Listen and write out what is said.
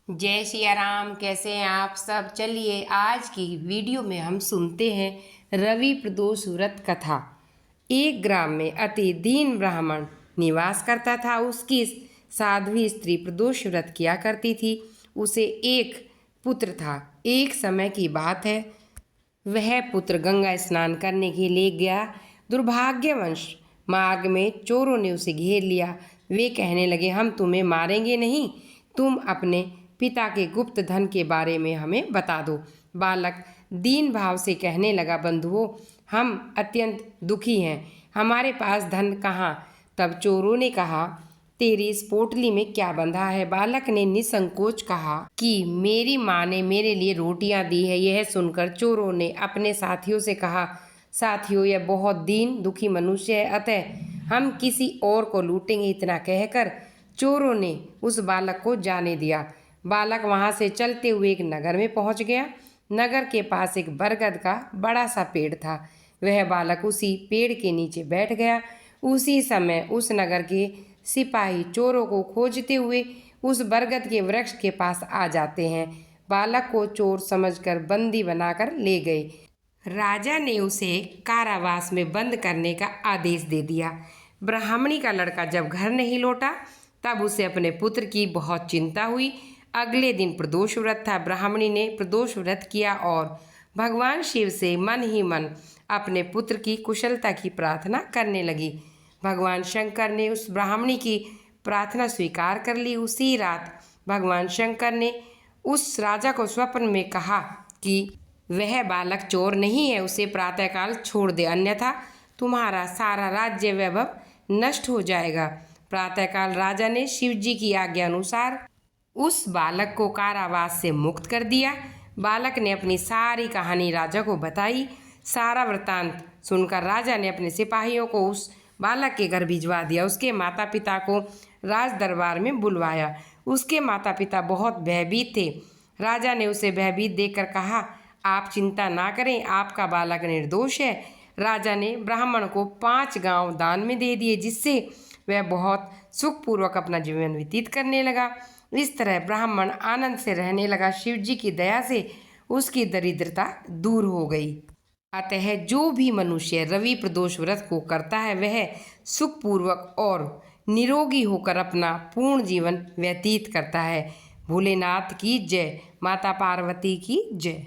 जय सिया राम। कैसे हैं आप सब। चलिए आज की वीडियो में हम सुनते हैं रवि प्रदोष व्रत कथा। एक ग्राम में अति दीन ब्राह्मण निवास करता था। उसकी साध्वी स्त्री प्रदोष व्रत किया करती थी। उसे एक पुत्र था। एक समय की बात है, वह पुत्र गंगा स्नान करने के लिए गया। दुर्भाग्यवश मार्ग में चोरों ने उसे घेर लिया। वे कहने लगे, हम तुम्हें मारेंगे नहीं, तुम अपने पिता के गुप्त धन के बारे में हमें बता दो। बालक दीन भाव से कहने लगा, बंधुओं, हम अत्यंत दुखी हैं, हमारे पास धन कहाँ। तब चोरों ने कहा, तेरी इस पोटली में क्या बंधा है। बालक ने निसंकोच कहा कि मेरी माँ ने मेरे लिए रोटियां दी है। यह सुनकर चोरों ने अपने साथियों से कहा, साथियों, यह बहुत दीन दुखी मनुष्य है, अतः हम किसी और को लूटेंगे। इतना कहकर चोरों ने उस बालक को जाने दिया। बालक वहां से चलते हुए एक नगर में पहुंच गया। नगर के पास एक बरगद का बड़ा सा पेड़ था। वह बालक उसी पेड़ के नीचे बैठ गया। उसी समय उस नगर के सिपाही चोरों को खोजते हुए उस बरगद के वृक्ष के पास आ जाते हैं। बालक को चोर समझकर बंदी बनाकर ले गए। राजा ने उसे कारावास में बंद करने का आदेश दे दिया। ब्राह्मणी का लड़का जब घर नहीं लौटा तब उसे अपने पुत्र की बहुत चिंता हुई। अगले दिन प्रदोष व्रत था। ब्राह्मणी ने प्रदोष व्रत किया और भगवान शिव से मन ही मन अपने पुत्र की कुशलता की प्रार्थना करने लगी। भगवान शंकर ने उस ब्राह्मणी की प्रार्थना स्वीकार कर ली। उसी रात भगवान शंकर ने उस राजा को स्वप्न में कहा कि वह बालक चोर नहीं है, उसे प्रातःकाल छोड़ दे, अन्यथा तुम्हारा सारा राज्य वैभव नष्ट हो जाएगा। प्रातःकाल राजा ने शिव जी की आज्ञा अनुसार उस बालक को कारावास से मुक्त कर दिया। बालक ने अपनी सारी कहानी राजा को बताई। सारा वृतांत सुनकर राजा ने अपने सिपाहियों को उस बालक के घर भिजवा दिया। उसके माता पिता को राज दरबार में बुलवाया। उसके माता पिता बहुत भयभीत थे। राजा ने उसे भयभीत देखकर कहा, आप चिंता ना करें, आपका बालक निर्दोष है। राजा ने ब्राह्मण को 5 गांव दान में दे दिए, जिससे वह बहुत सुखपूर्वक अपना जीवन व्यतीत करने लगा। इस तरह ब्राह्मण आनंद से रहने लगा। शिव जी की दया से उसकी दरिद्रता दूर हो गई। अतः जो भी मनुष्य रवि प्रदोष व्रत को करता है वह सुखपूर्वक और निरोगी होकर अपना पूर्ण जीवन व्यतीत करता है। भोलेनाथ की जय। माता पार्वती की जय।